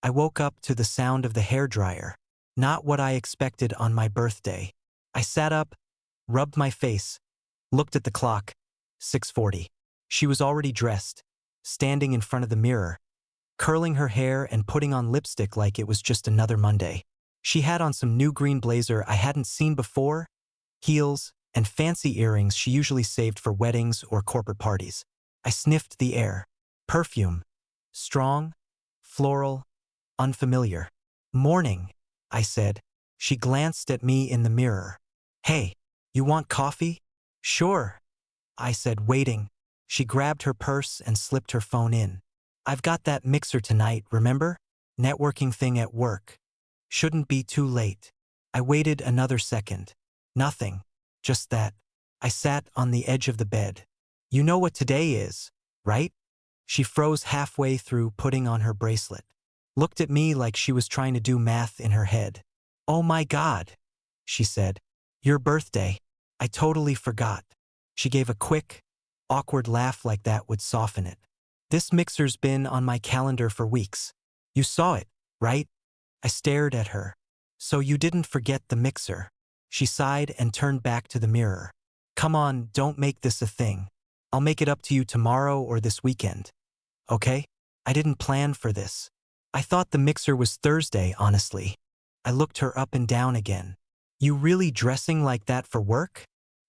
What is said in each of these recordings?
I woke up to the sound of the hairdryer. Not what I expected on my birthday. I sat up, rubbed my face, looked at the clock. 6:40. She was already dressed, standing in front of the mirror, curling her hair and putting on lipstick like it was just another Monday. She had on some new green blazer I hadn't seen before, heels, and fancy earrings she usually saved for weddings or corporate parties. I sniffed the air. Perfume. Strong, floral, unfamiliar. "Morning," I said. She glanced at me in the mirror. "Hey, you want coffee?" "Sure," I said, waiting. She grabbed her purse and slipped her phone in. "I've got that mixer tonight, remember? Networking thing at work. Shouldn't be too late." I waited another second. Nothing. Just that. I sat on the edge of the bed. "You know what today is, right?" She froze halfway through putting on her bracelet. Looked at me like she was trying to do math in her head. "Oh my God," she said. "Your birthday. I totally forgot." She gave a quick, awkward laugh like that would soften it. "This mixer's been on my calendar for weeks. You saw it, right?" I stared at her. "So you didn't forget the mixer." She sighed and turned back to the mirror. "Come on, don't make this a thing. I'll make it up to you tomorrow or this weekend. Okay? I didn't plan for this. I thought the mixer was Thursday, honestly." I looked her up and down again. "You really dressing like that for work?"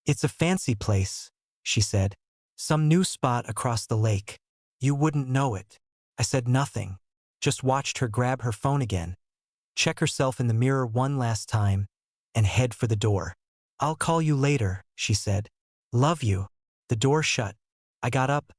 "It's a fancy place," she said. "Some new spot across the lake. You wouldn't know it." I said nothing, just watched her grab her phone again, check herself in the mirror one last time, and head for the door. "I'll call you later," she said. "Love you." The door shut. I got up,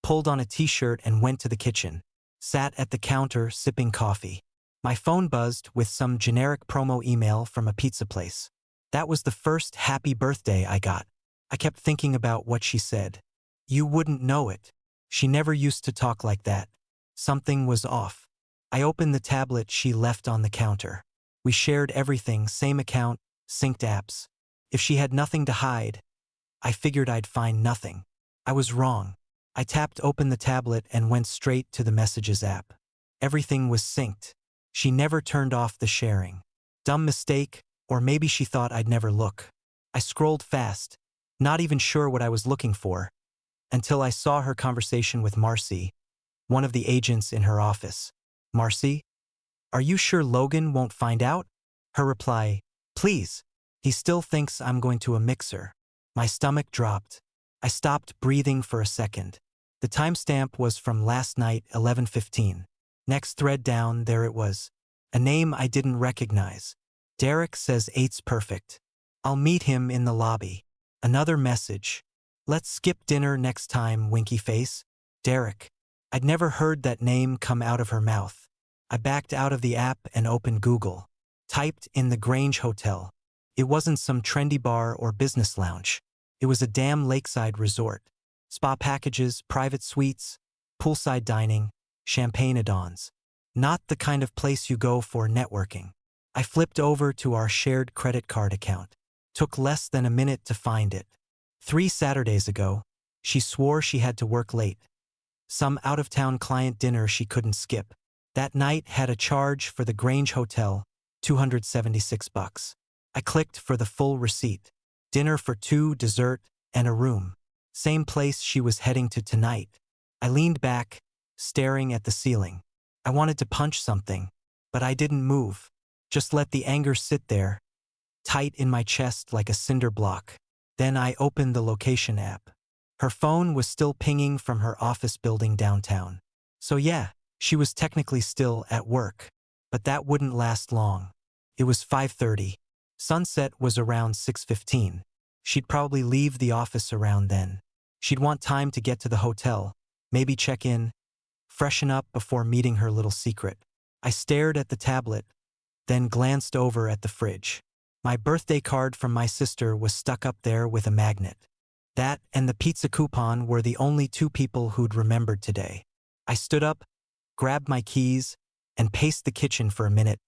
pulled on a t-shirt and went to the kitchen. Sat at the counter sipping coffee. My phone buzzed with some generic promo email from a pizza place. That was the first happy birthday I got. I kept thinking about what she said. "You wouldn't know it." She never used to talk like that. Something was off. I opened the tablet she left on the counter. We shared everything, same account, synced apps. If she had nothing to hide, I figured I'd find nothing. I was wrong. I tapped open the tablet and went straight to the Messages app. Everything was synced. She never turned off the sharing. Dumb mistake, or maybe she thought I'd never look. I scrolled fast, not even sure what I was looking for, until I saw her conversation with Marcy, one of the agents in her office. "Marcy? Are you sure Logan won't find out?" Her reply, "Please. He still thinks I'm going to a mixer." My stomach dropped. I stopped breathing for a second. The timestamp was from last night, 11:15. Next thread down, there it was. A name I didn't recognize. "Derek says 8's perfect. I'll meet him in the lobby." Another message. "Let's skip dinner next time, winky face." Derek. I'd never heard that name come out of her mouth. I backed out of the app and opened Google. Typed in the Grange Hotel. It wasn't some trendy bar or business lounge. It was a damn lakeside resort. Spa packages, private suites, poolside dining, champagne add-ons. Not the kind of place you go for networking. I flipped over to our shared credit card account. Took less than a minute to find it. 3 Saturdays ago, she swore she had to work late. Some out-of-town client dinner she couldn't skip. That night had a charge for the Grange Hotel, $276. I clicked for the full receipt. Dinner for 2, dessert, and a room. Same place she was heading to tonight. I leaned back, staring at the ceiling. I wanted to punch something, but I didn't move. Just let the anger sit there, tight in my chest like a cinder block. Then I opened the location app. Her phone was still pinging from her office building downtown. So yeah, she was technically still at work. But that wouldn't last long. It was 5:30. Sunset was around 6:15. She'd probably leave the office around then. She'd want time to get to the hotel, maybe check in, freshen up before meeting her little secret. I stared at the tablet, then glanced over at the fridge. My birthday card from my sister was stuck up there with a magnet. That and the pizza coupon were the only 2 people who'd remembered today. I stood up, grabbed my keys, and paced the kitchen for a minute,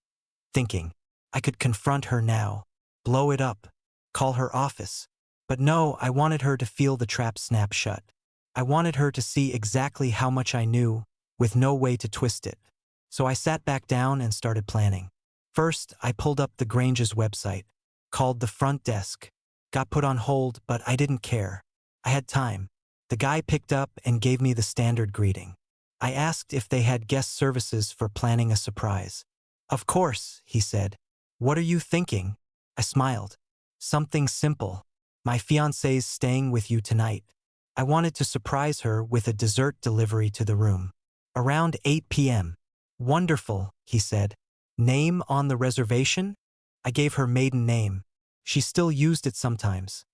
thinking I could confront her now, blow it up, call her office. But no, I wanted her to feel the trap snap shut. I wanted her to see exactly how much I knew, with no way to twist it. So I sat back down and started planning. First, I pulled up the Grange's website, called the front desk, got put on hold, but I didn't care. I had time. The guy picked up and gave me the standard greeting. I asked if they had guest services for planning a surprise. Of course, he said. What are you thinking? I smiled. Something simple. My fiancée's staying with you tonight. I wanted to surprise her with a dessert delivery to the room. Around 8 p.m. Wonderful, he said. Name on the reservation? I gave her maiden name. She still used it sometimes.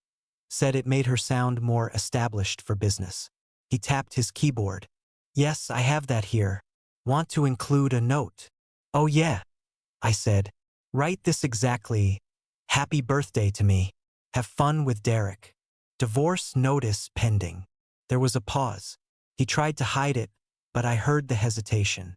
Said it made her sound more established for business. He tapped his keyboard. Yes, I have that here. Want to include a note? Oh yeah, I said. Write this exactly. Happy birthday to me. Have fun with Derek. Divorce notice pending. There was a pause. He tried to hide it, but I heard the hesitation.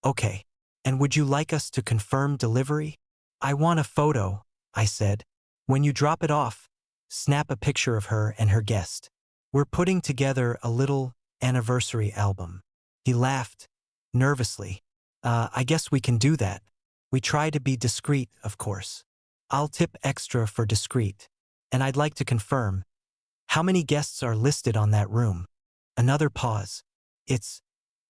Okay. And would you like us to confirm delivery? I want a photo, I said. When you drop it off, snap a picture of her and her guest. We're putting together a little anniversary album. He laughed, nervously. I guess we can do that. We try to be discreet, of course. I'll tip extra for discreet. And I'd like to confirm, how many guests are listed on that room? Another pause. It's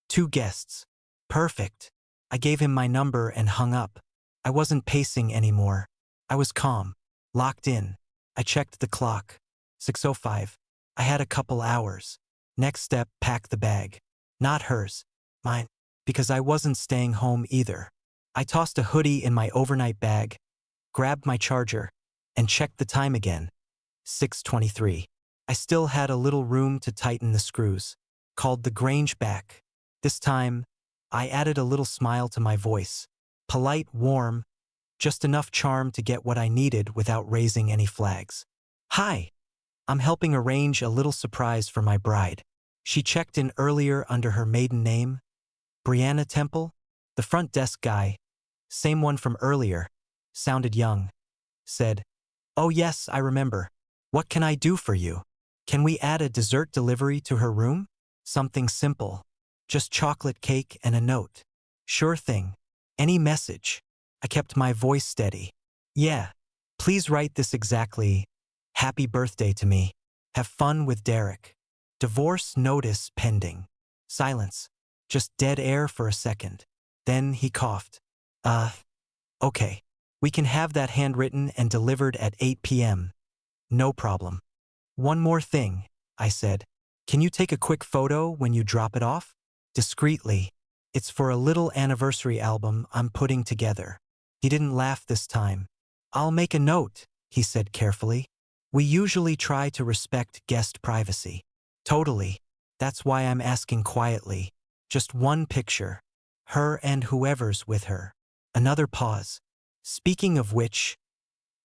2 guests. Perfect. I gave him my number and hung up. I wasn't pacing anymore. I was calm, locked in. I checked the clock. 6:05. I had a couple hours. Next step, pack the bag. Not hers, mine, because I wasn't staying home either. I tossed a hoodie in my overnight bag, grabbed my charger, and checked the time again. 6:23. I still had a little room to tighten the screws. Called the Grange back. This time, I added a little smile to my voice. Polite, warm, just enough charm to get what I needed without raising any flags. Hi. I'm helping arrange a little surprise for my bride. She checked in earlier under her maiden name. Brianna Temple? The front desk guy, same one from earlier, sounded young. Said, oh yes, I remember. What can I do for you? Can we add a dessert delivery to her room? Something simple. Just chocolate cake and a note. Sure thing. Any message? I kept my voice steady. Yeah. Please write this exactly. Happy birthday to me. Have fun with Derek. Divorce notice pending. Silence. Just dead air for a second. Then he coughed. Okay. We can have that handwritten and delivered at 8 p.m. No problem. One more thing, I said. Can you take a quick photo when you drop it off? Discreetly. It's for a little anniversary album I'm putting together. He didn't laugh this time. I'll make a note, he said carefully. We usually try to respect guest privacy. Totally. That's why I'm asking quietly. Just one picture. Her and whoever's with her. Another pause. Speaking of which,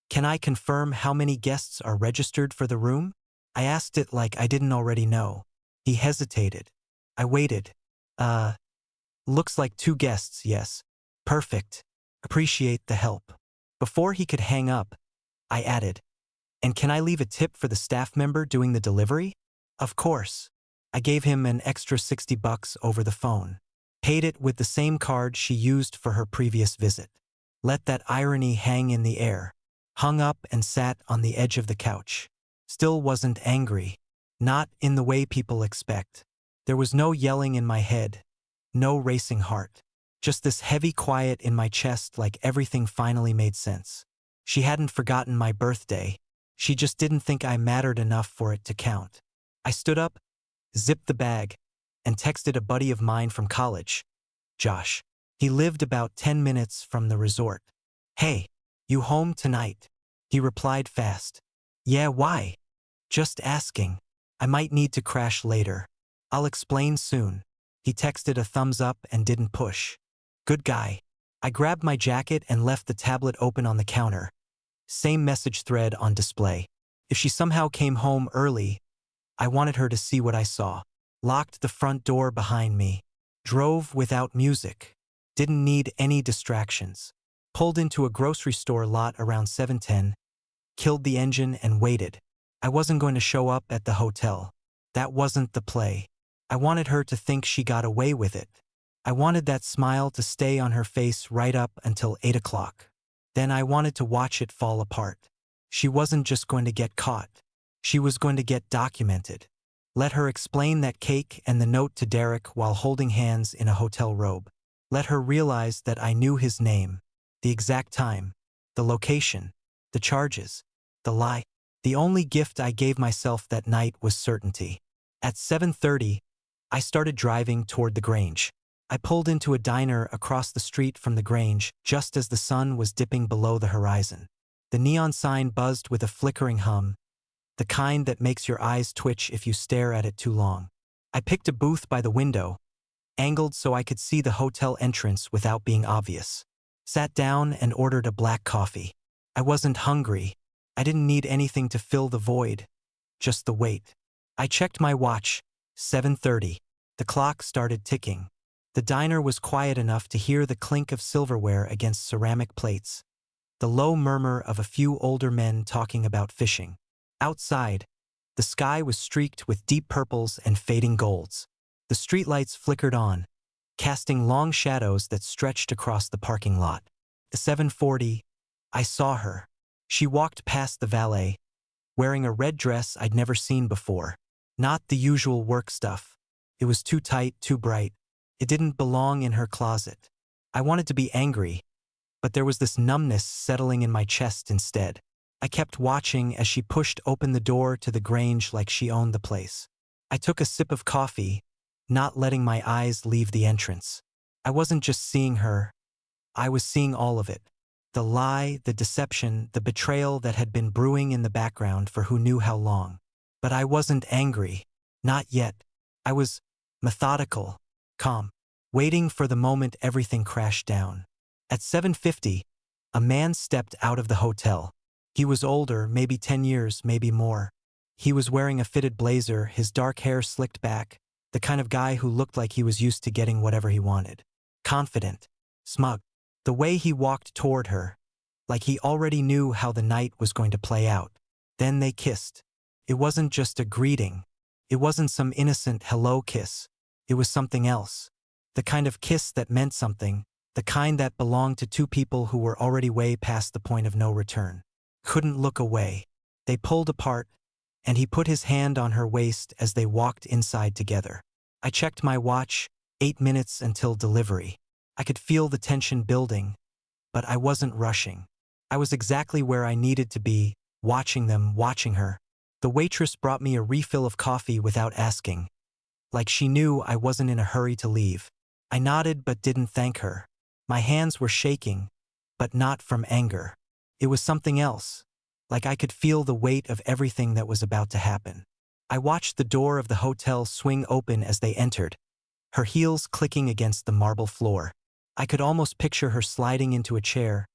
can I confirm how many guests are registered for the room? I asked it like I didn't already know. He hesitated. I waited. Looks like 2 guests, yes. Perfect. Appreciate the help. Before he could hang up, I added, and can I leave a tip for the staff member doing the delivery? Of course. I gave him an extra $60 over the phone. Paid it with the same card she used for her previous visit. Let that irony hang in the air. Hung up and sat on the edge of the couch. Still wasn't angry. Not in the way people expect. There was no yelling in my head. No racing heart. Just this heavy quiet in my chest like everything finally made sense. She hadn't forgotten my birthday. She just didn't think I mattered enough for it to count. I stood up, zipped the bag, and texted a buddy of mine from college, Josh. He lived about 10 minutes from the resort. Hey, you home tonight? He replied fast. Yeah, why? Just asking. I might need to crash later. I'll explain soon. He texted a thumbs up and didn't push. Good guy. I grabbed my jacket and left the tablet open on the counter. Same message thread on display. If she somehow came home early, I wanted her to see what I saw. Locked the front door behind me. Drove without music. Didn't need any distractions. Pulled into a grocery store lot around 7:10. Killed the engine and waited. I wasn't going to show up at the hotel. That wasn't the play. I wanted her to think she got away with it. I wanted that smile to stay on her face right up until 8 o'clock. Then I wanted to watch it fall apart. She wasn't just going to get caught. She was going to get documented. Let her explain that cake and the note to Derek while holding hands in a hotel robe. Let her realize that I knew his name, the exact time, the location, the charges, the lie. The only gift I gave myself that night was certainty. At 7:30, I started driving toward the Grange. I pulled into a diner across the street from the Grange just as the sun was dipping below the horizon. The neon sign buzzed with a flickering hum, the kind that makes your eyes twitch if you stare at it too long. I picked a booth by the window, angled so I could see the hotel entrance without being obvious. Sat down and ordered a black coffee. I wasn't hungry. I didn't need anything to fill the void, just the wait. I checked my watch, 7:30. The clock started ticking. The diner was quiet enough to hear the clink of silverware against ceramic plates, the low murmur of a few older men talking about fishing. Outside, the sky was streaked with deep purples and fading golds. The streetlights flickered on, casting long shadows that stretched across the parking lot. At 7:40, I saw her. She walked past the valet, wearing a red dress I'd never seen before. Not the usual work stuff. It was too tight, too bright. It didn't belong in her closet. I wanted to be angry, but there was this numbness settling in my chest instead. I kept watching as she pushed open the door to the Grange like she owned the place. I took a sip of coffee, not letting my eyes leave the entrance. I wasn't just seeing her. I was seeing all of it. The lie, the deception, the betrayal that had been brewing in the background for who knew how long. But I wasn't angry. Not yet. I was methodical, calm, waiting for the moment everything crashed down. At 7:50, a man stepped out of the hotel. He was older, maybe 10 years, maybe more. He was wearing a fitted blazer, his dark hair slicked back, the kind of guy who looked like he was used to getting whatever he wanted. Confident, smug. The way he walked toward her, like he already knew how the night was going to play out. Then they kissed. It wasn't just a greeting. It wasn't some innocent hello kiss. It was something else. The kind of kiss that meant something, the kind that belonged to two people who were already way past the point of no return. Couldn't look away. They pulled apart, and he put his hand on her waist as they walked inside together. I checked my watch, 8 minutes until delivery. I could feel the tension building, but I wasn't rushing. I was exactly where I needed to be, watching them, watching her. The waitress brought me a refill of coffee without asking, like she knew I wasn't in a hurry to leave. I nodded but didn't thank her. My hands were shaking, but not from anger. It was something else, like I could feel the weight of everything that was about to happen. I watched the door of the hotel swing open as they entered, her heels clicking against the marble floor. I could almost picture her sliding into a chair,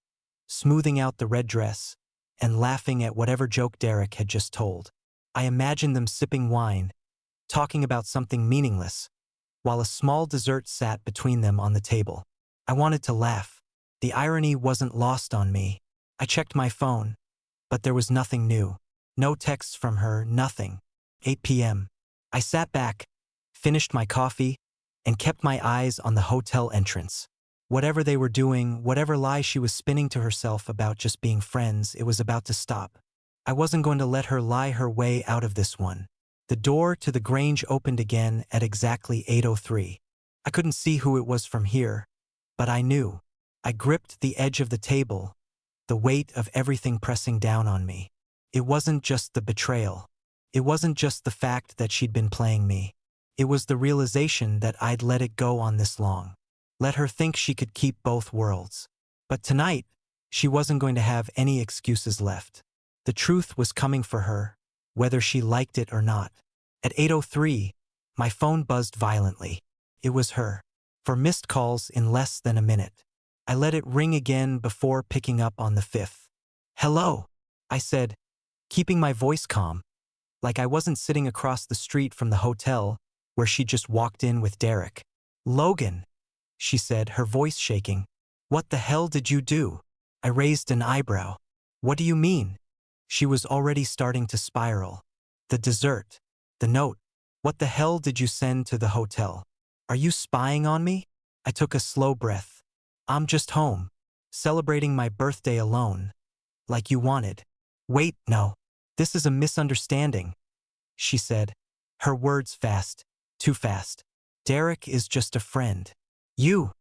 smoothing out the red dress, and laughing at whatever joke Derek had just told. I imagined them sipping wine, talking about something meaningless, while a small dessert sat between them on the table. I wanted to laugh. The irony wasn't lost on me. I checked my phone, but there was nothing new. No texts from her, nothing. 8 p.m. I sat back, finished my coffee, and kept my eyes on the hotel entrance. Whatever they were doing, whatever lie she was spinning to herself about just being friends, it was about to stop. I wasn't going to let her lie her way out of this one. The door to the Grange opened again at exactly 8:03. I couldn't see who it was from here, but I knew. I gripped the edge of the table, the weight of everything pressing down on me. It wasn't just the betrayal. It wasn't just the fact that she'd been playing me. It was the realization that I'd let it go on this long. Let her think she could keep both worlds. But tonight, she wasn't going to have any excuses left. The truth was coming for her, whether she liked it or not. At 8:03, my phone buzzed violently. It was her. For missed calls in less than a minute. I let it ring again before picking up on the fifth. "Hello," I said, keeping my voice calm, like I wasn't sitting across the street from the hotel where she just walked in with Derek. "Logan," she said, her voice shaking. "What the hell did you do?" I raised an eyebrow. "What do you mean?" She was already starting to spiral. "The dessert. The note. What the hell did you send to the hotel? Are you spying on me?" I took a slow breath. I'm just home, celebrating my birthday alone, like you wanted. Wait, no. This is a misunderstanding, she said, her words fast, too fast. Derek is just a friend. You,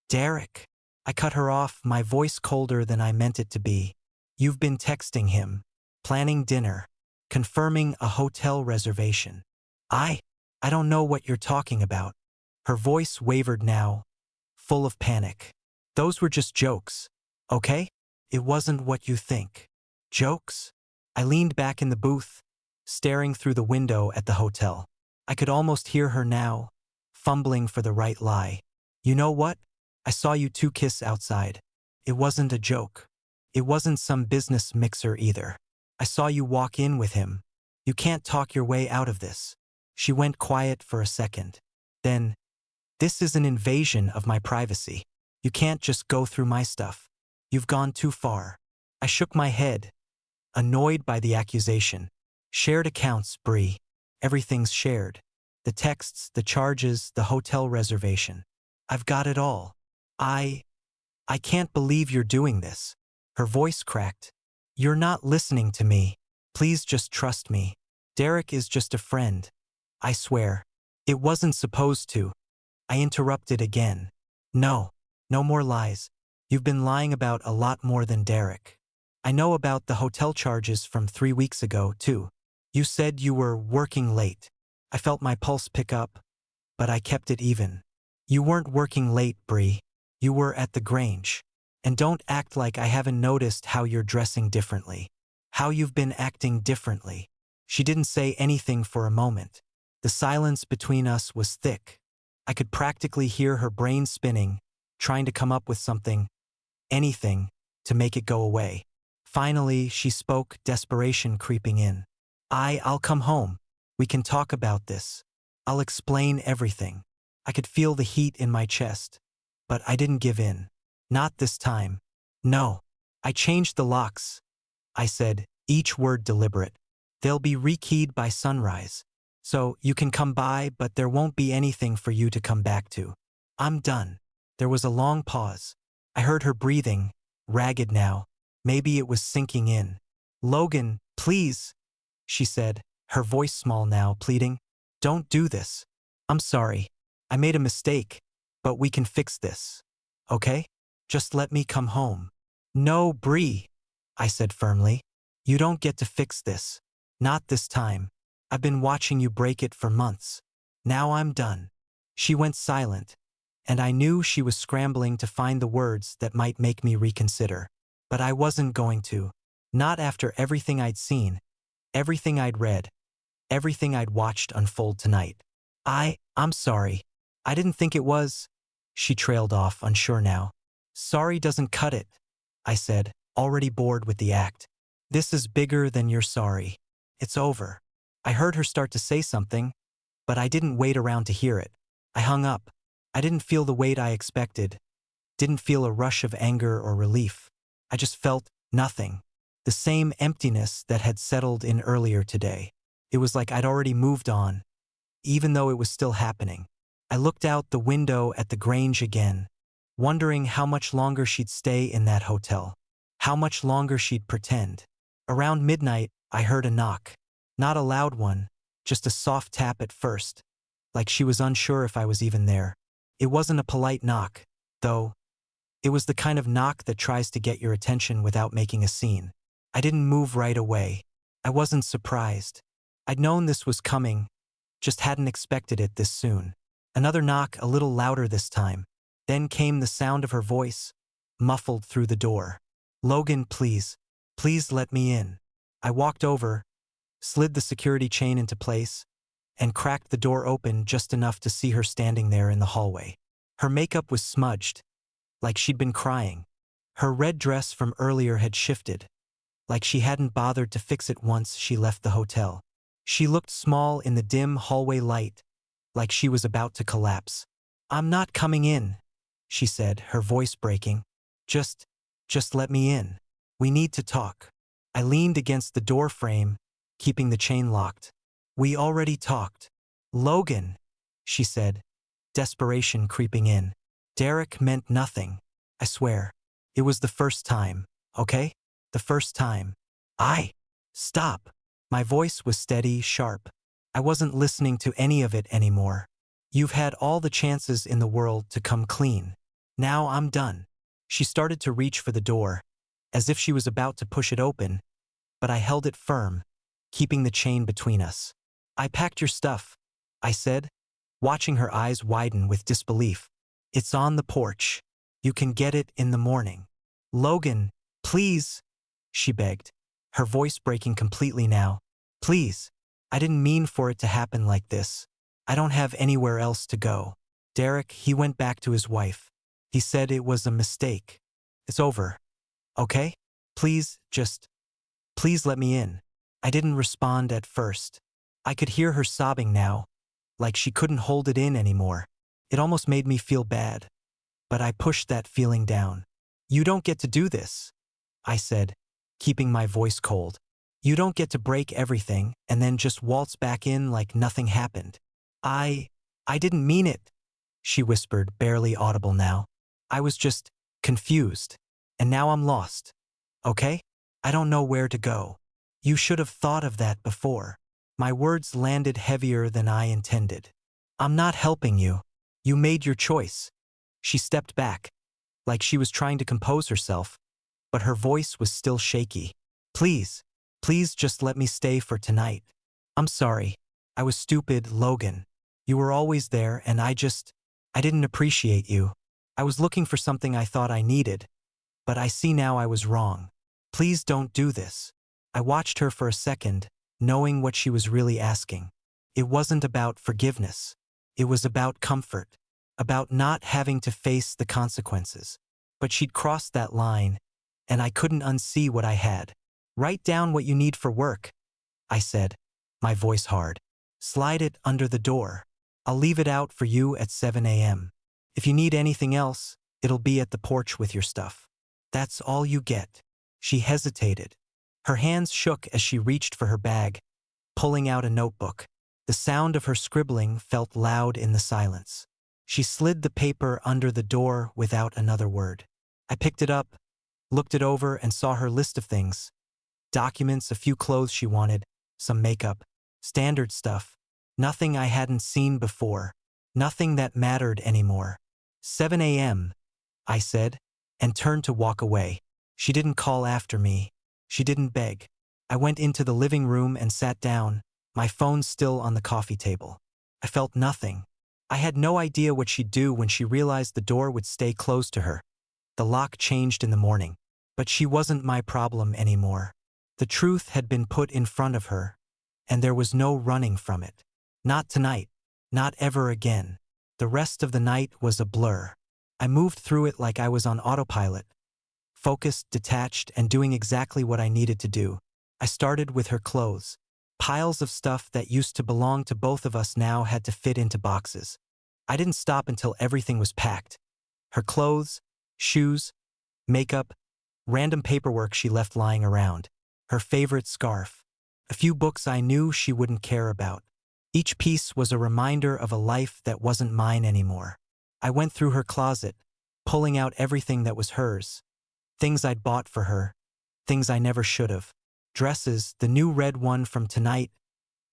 Derek. I cut her off, my voice colder than I meant it to be. You've been texting him, planning dinner, confirming a hotel reservation. I don't know what you're talking about. Her voice wavered now, full of panic. Those were just jokes, okay? It wasn't what you think. Jokes? I leaned back in the booth, staring through the window at the hotel. I could almost hear her now, fumbling for the right lie. You know what? I saw you two kiss outside. It wasn't a joke. It wasn't some business mixer either. I saw you walk in with him. You can't talk your way out of this. She went quiet for a second. Then, this is an invasion of my privacy. You can't just go through my stuff. You've gone too far. I shook my head, annoyed by the accusation. Shared accounts, Bree. Everything's shared. The texts, the charges, the hotel reservation. I've got it all. I can't believe you're doing this. Her voice cracked. You're not listening to me. Please just trust me. Derek is just a friend. I swear. It wasn't supposed to. I interrupted again. No. No more lies. You've been lying about a lot more than Derek. I know about the hotel charges from 3 weeks ago, too. You said you were working late. I felt my pulse pick up, but I kept it even. You weren't working late, Bree. You were at the Grange. And don't act like I haven't noticed how you're dressing differently. How you've been acting differently. She didn't say anything for a moment. The silence between us was thick. I could practically hear her brain spinning, trying to come up with something, anything, to make it go away. Finally, she spoke, desperation creeping in. I'll come home. We can talk about this. I'll explain everything. I could feel the heat in my chest. But I didn't give in. Not this time. No. I changed the locks. I said, each word deliberate. They'll be rekeyed by sunrise. So you can come by, but there won't be anything for you to come back to. I'm done. There was a long pause. I heard her breathing, ragged now. Maybe it was sinking in. Logan, please, she said, her voice small now, pleading. Don't do this. I'm sorry. I made a mistake, but we can fix this. Okay? Just let me come home. No, Bree, I said firmly. You don't get to fix this. Not this time. I've been watching you break it for months. Now I'm done. She went silent, and I knew she was scrambling to find the words that might make me reconsider. But I wasn't going to. Not after everything I'd seen, everything I'd read, everything I'd watched unfold tonight. I'm sorry. I didn't think it was. She trailed off, unsure now. Sorry doesn't cut it, I said, already bored with the act. This is bigger than you're sorry. It's over. I heard her start to say something, but I didn't wait around to hear it. I hung up. I didn't feel the weight I expected. Didn't feel a rush of anger or relief. I just felt nothing. The same emptiness that had settled in earlier today. It was like I'd already moved on, even though it was still happening. I looked out the window at the Grange again, wondering how much longer she'd stay in that hotel. How much longer she'd pretend. Around midnight, I heard a knock. Not a loud one, just a soft tap at first, like she was unsure if I was even there. It wasn't a polite knock, though. It was the kind of knock that tries to get your attention without making a scene. I didn't move right away. I wasn't surprised. I'd known this was coming, just hadn't expected it this soon. Another knock, a little louder this time. Then came the sound of her voice, muffled through the door. Logan, please. Please let me in. I walked over, slid the security chain into place, and cracked the door open just enough to see her standing there in the hallway. Her makeup was smudged, like she'd been crying. Her red dress from earlier had shifted, like she hadn't bothered to fix it once she left the hotel. She looked small in the dim hallway light, like she was about to collapse. I'm not coming in, she said, her voice breaking. Just let me in. We need to talk. I leaned against the door frame, keeping the chain locked. We already talked. Logan, she said, desperation creeping in. Derek meant nothing. I swear. It was the first time, okay? The first time. Stop. My voice was steady, sharp. I wasn't listening to any of it anymore. You've had all the chances in the world to come clean. Now I'm done. She started to reach for the door, as if she was about to push it open, but I held it firm, keeping the chain between us. I packed your stuff, I said, watching her eyes widen with disbelief. It's on the porch. You can get it in the morning. Logan, please, she begged, her voice breaking completely now. Please. I didn't mean for it to happen like this. I don't have anywhere else to go. Derek, he went back to his wife. He said it was a mistake. It's over. Okay? Please let me in. I didn't respond at first. I could hear her sobbing now, like she couldn't hold it in anymore. It almost made me feel bad. But I pushed that feeling down. You don't get to do this, I said, keeping my voice cold. You don't get to break everything and then just waltz back in like nothing happened. I didn't mean it, she whispered, barely audible now. I was just confused, and now I'm lost. Okay? I don't know where to go. You should have thought of that before. My words landed heavier than I intended. I'm not helping you. You made your choice. She stepped back, like she was trying to compose herself, but her voice was still shaky. Please just let me stay for tonight. I'm sorry. I was stupid, Logan. You were always there and I didn't appreciate you. I was looking for something I thought I needed, but I see now I was wrong. Please don't do this. I watched her for a second, knowing what she was really asking. It wasn't about forgiveness. It was about comfort, about not having to face the consequences. But she'd crossed that line, and I couldn't unsee what I had. Write down what you need for work, I said, my voice hard. Slide it under the door. I'll leave it out for you at 7 a.m. If you need anything else, it'll be at the porch with your stuff. That's all you get. She hesitated. Her hands shook as she reached for her bag, pulling out a notebook. The sound of her scribbling felt loud in the silence. She slid the paper under the door without another word. I picked it up, looked it over, and saw her list of things. Documents, a few clothes she wanted, some makeup, standard stuff. Nothing I hadn't seen before. Nothing that mattered anymore. 7 a.m., I said, and turned to walk away. She didn't call after me. She didn't beg. I went into the living room and sat down, my phone still on the coffee table. I felt nothing. I had no idea what she'd do when she realized the door would stay closed to her. The lock changed in the morning, but she wasn't my problem anymore. The truth had been put in front of her, and there was no running from it. Not tonight. Not ever again. The rest of the night was a blur. I moved through it like I was on autopilot, focused, detached, and doing exactly what I needed to do. I started with her clothes. Piles of stuff that used to belong to both of us now had to fit into boxes. I didn't stop until everything was packed. Her clothes, shoes, makeup, random paperwork she left lying around, her favorite scarf, a few books I knew she wouldn't care about. Each piece was a reminder of a life that wasn't mine anymore. I went through her closet, pulling out everything that was hers. Things I'd bought for her, things I never should have. Dresses, the new red one from tonight,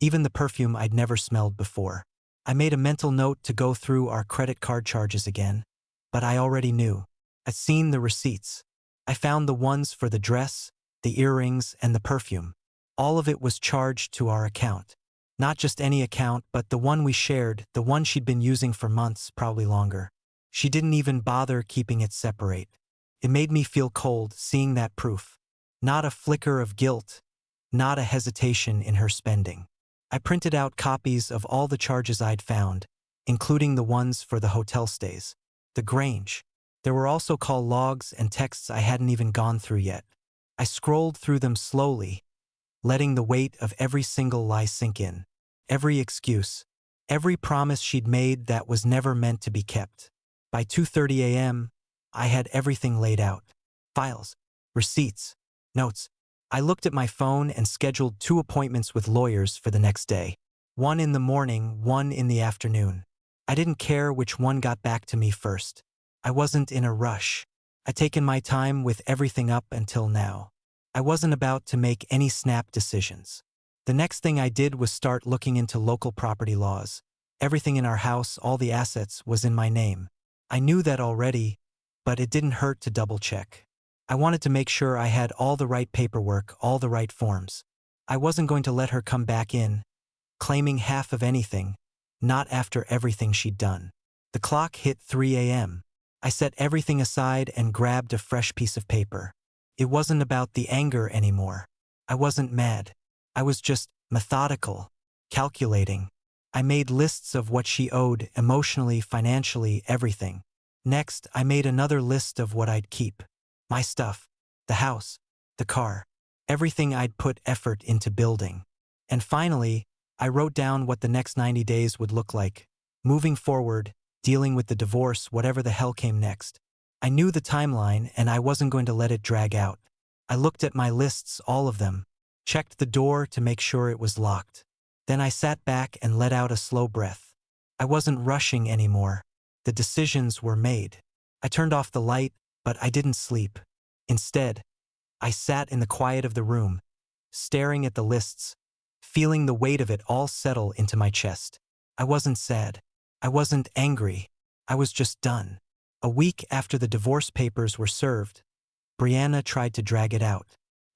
even the perfume I'd never smelled before. I made a mental note to go through our credit card charges again, but I already knew. I'd seen the receipts. I found the ones for the dress, the earrings, and the perfume. All of it was charged to our account. Not just any account, but the one we shared, the one she'd been using for months, probably longer. She didn't even bother keeping it separate. It made me feel cold seeing that proof. Not a flicker of guilt, not a hesitation in her spending. I printed out copies of all the charges I'd found, including the ones for the hotel stays. The Grange. There were also call logs and texts I hadn't even gone through yet. I scrolled through them slowly, letting the weight of every single lie sink in. Every excuse, every promise she'd made that was never meant to be kept. By 2:30 a.m., I had everything laid out. Files, receipts, notes. I looked at my phone and scheduled 2 appointments with lawyers for the next day. One in the morning, one in the afternoon. I didn't care which one got back to me first. I wasn't in a rush. I'd taken my time with everything up until now. I wasn't about to make any snap decisions. The next thing I did was start looking into local property laws. Everything in our house, all the assets, was in my name. I knew that already, but it didn't hurt to double-check. I wanted to make sure I had all the right paperwork, all the right forms. I wasn't going to let her come back in, claiming half of anything, not after everything she'd done. The clock hit 3 a.m. I set everything aside and grabbed a fresh piece of paper. It wasn't about the anger anymore. I wasn't mad. I was just methodical, calculating. I made lists of what she owed, emotionally, financially, everything. Next, I made another list of what I'd keep. My stuff, the house, the car, everything I'd put effort into building. And finally, I wrote down what the next 90 days would look like. Moving forward, dealing with the divorce, whatever the hell came next. I knew the timeline and I wasn't going to let it drag out. I looked at my lists, all of them, checked the door to make sure it was locked. Then I sat back and let out a slow breath. I wasn't rushing anymore. The decisions were made. I turned off the light, but I didn't sleep. Instead, I sat in the quiet of the room, staring at the lists, feeling the weight of it all settle into my chest. I wasn't sad. I wasn't angry. I was just done. A week after the divorce papers were served, Brianna tried to drag it out.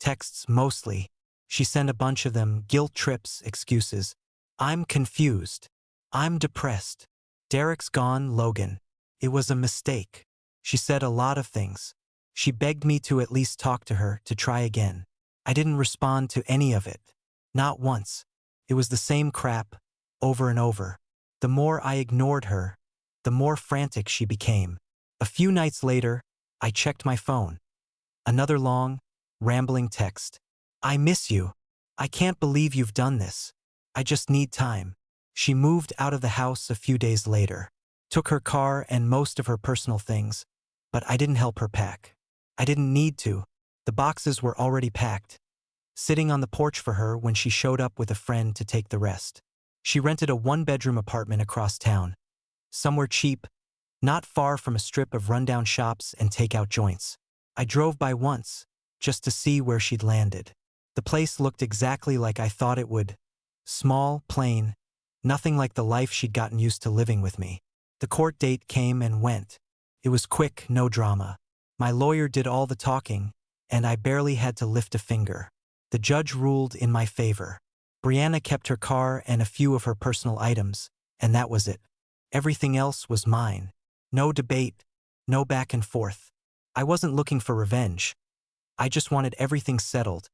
Texts mostly. She sent a bunch of them, guilt trips, excuses. I'm confused. I'm depressed. Derek's gone, Logan. It was a mistake. She said a lot of things. She begged me to at least talk to her, to try again. I didn't respond to any of it. Not once. It was the same crap, over and over. The more I ignored her, the more frantic she became. A few nights later, I checked my phone. Another long, rambling text. I miss you. I can't believe you've done this. I just need time. She moved out of the house a few days later. Took her car and most of her personal things, but I didn't help her pack. I didn't need to. The boxes were already packed. Sitting on the porch for her when she showed up with a friend to take the rest. She rented a one-bedroom apartment across town. Somewhere cheap, not far from a strip of rundown shops and takeout joints. I drove by once, just to see where she'd landed. The place looked exactly like I thought it would. Small, plain, nothing like the life she'd gotten used to living with me. The court date came and went. It was quick, no drama. My lawyer did all the talking, and I barely had to lift a finger. The judge ruled in my favor. Brianna kept her car and a few of her personal items, and that was it. Everything else was mine. No debate, no back and forth. I wasn't looking for revenge. I just wanted everything settled,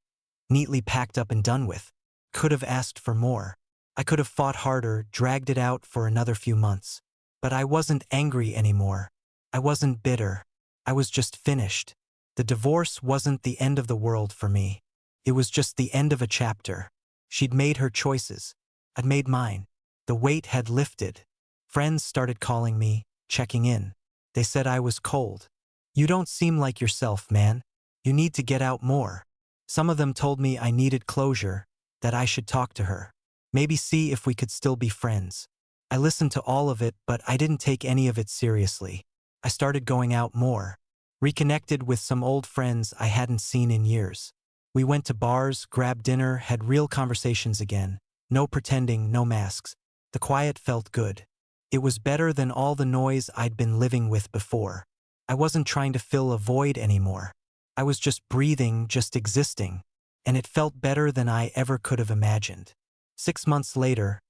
neatly packed up and done with. Could have asked for more. I could have fought harder, dragged it out for another few months. But I wasn't angry anymore. I wasn't bitter. I was just finished. The divorce wasn't the end of the world for me. It was just the end of a chapter. She'd made her choices. I'd made mine. The weight had lifted. Friends started calling me, checking in. They said I was cold. You don't seem like yourself, man. You need to get out more. Some of them told me I needed closure, that I should talk to her. Maybe see if we could still be friends. I listened to all of it, but I didn't take any of it seriously. I started going out more. Reconnected with some old friends I hadn't seen in years. We went to bars, grabbed dinner, had real conversations again. No pretending, no masks. The quiet felt good. It was better than all the noise I'd been living with before. I wasn't trying to fill a void anymore. I was just breathing, just existing. And it felt better than I ever could have imagined. 6 months later,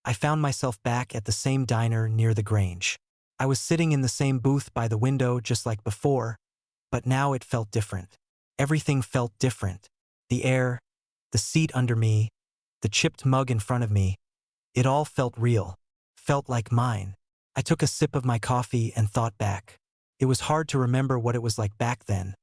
I found myself back at the same diner near the Grange. I was sitting in the same booth by the window just like before, but now it felt different. Everything felt different. The air, the seat under me, the chipped mug in front of me. It all felt real, felt like mine. I took a sip of my coffee and thought back. It was hard to remember what it was like back then.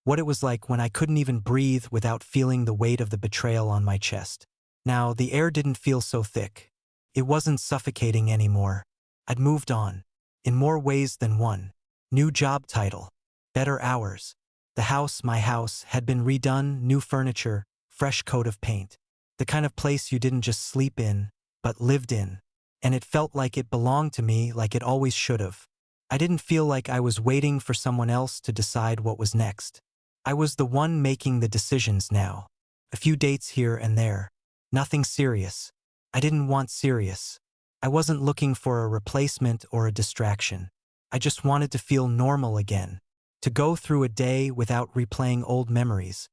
What it was like when I couldn't even breathe without feeling the weight of the betrayal on my chest. Now, the air didn't feel so thick. It wasn't suffocating anymore. I'd moved on. In more ways than one. New job title. Better hours. The house, my house, had been redone, new furniture, fresh coat of paint. The kind of place you didn't just sleep in, but lived in. And it felt like it belonged to me, like it always should have. I didn't feel like I was waiting for someone else to decide what was next. I was the one making the decisions now. A few dates here and there. Nothing serious. I didn't want serious. I wasn't looking for a replacement or a distraction. I just wanted to feel normal again. To go through a day without replaying old memories,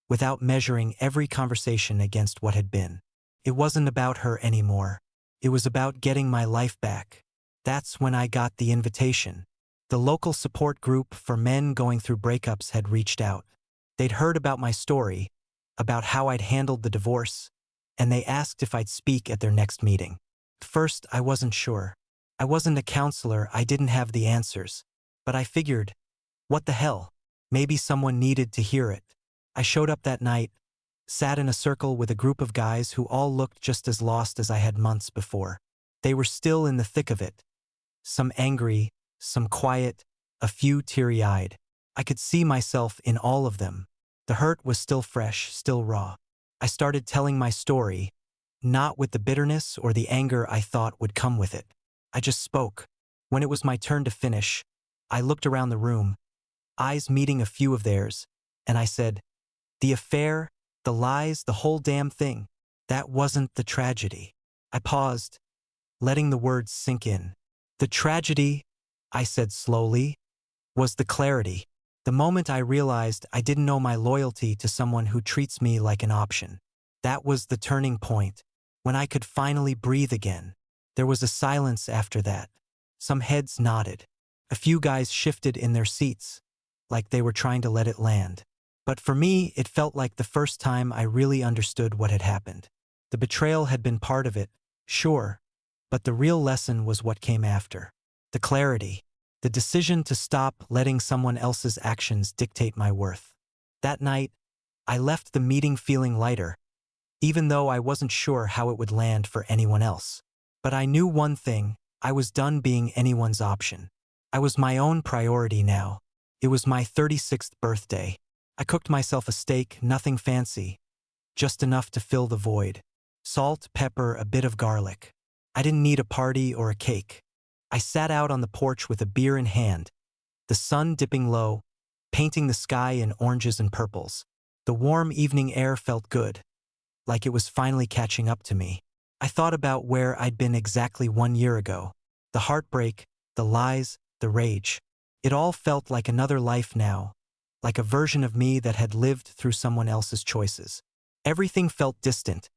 without measuring every conversation against what had been. It wasn't about her anymore. It was about getting my life back. That's when I got the invitation. The local support group for men going through breakups had reached out. They'd heard about my story, about how I'd handled the divorce, and they asked if I'd speak at their next meeting. First, I wasn't sure. I wasn't a counselor, I didn't have the answers. But I figured, what the hell? Maybe someone needed to hear it. I showed up that night, sat in a circle with a group of guys who all looked just as lost as I had months before. They were still in the thick of it. Some angry, some quiet, a few teary-eyed. I could see myself in all of them. The hurt was still fresh, still raw. I started telling my story, not with the bitterness or the anger I thought would come with it. I just spoke. When it was my turn to finish, I looked around the room, eyes meeting a few of theirs, and I said, the affair, the lies, the whole damn thing, that wasn't the tragedy. I paused, letting the words sink in. The tragedy, I said slowly, was the clarity. The moment I realized I didn't know my loyalty to someone who treats me like an option. That was the turning point, when I could finally breathe again. There was a silence after that. Some heads nodded. A few guys shifted in their seats, like they were trying to let it land. But for me, it felt like the first time I really understood what had happened. The betrayal had been part of it, sure, but the real lesson was what came after. The clarity. The decision to stop letting someone else's actions dictate my worth. That night, I left the meeting feeling lighter, even though I wasn't sure how it would land for anyone else. But I knew one thing, I was done being anyone's option. I was my own priority now. It was my 36th birthday. I cooked myself a steak, nothing fancy, just enough to fill the void. Salt, pepper, a bit of garlic. I didn't need a party or a cake. I sat out on the porch with a beer in hand, the sun dipping low, painting the sky in oranges and purples. The warm evening air felt good, like it was finally catching up to me. I thought about where I'd been exactly 1 year ago. The heartbreak, the lies, the rage. It all felt like another life now, like a version of me that had lived through someone else's choices. Everything felt distant,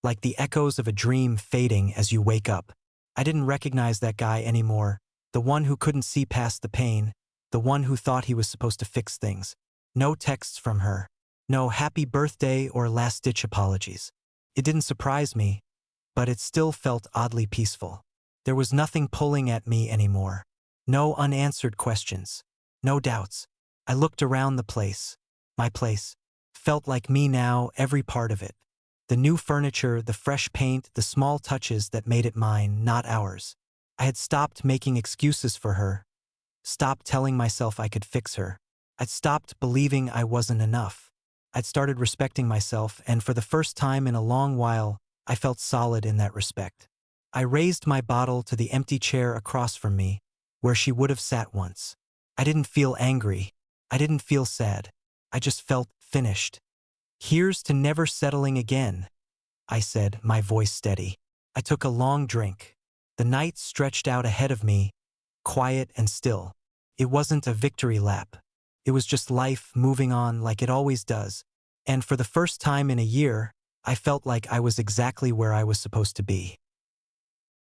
like the echoes of a dream fading as you wake up. I didn't recognize that guy anymore, the one who couldn't see past the pain, the one who thought he was supposed to fix things. No texts from her. No happy birthday or last-ditch apologies. It didn't surprise me, but it still felt oddly peaceful. There was nothing pulling at me anymore. No unanswered questions. No doubts. I looked around the place. My place. Felt like me now, every part of it. The new furniture, the fresh paint, the small touches that made it mine, not ours. I had stopped making excuses for her. Stopped telling myself I could fix her. I'd stopped believing I wasn't enough. I'd started respecting myself, and for the first time in a long while, I felt solid in that respect. I raised my bottle to the empty chair across from me, where she would have sat once. I didn't feel angry. I didn't feel sad. I just felt finished. Here's to never settling again, I said, my voice steady. I took a long drink. The night stretched out ahead of me, quiet and still. It wasn't a victory lap. It was just life moving on like it always does. And for the first time in a year, I felt like I was exactly where I was supposed to be.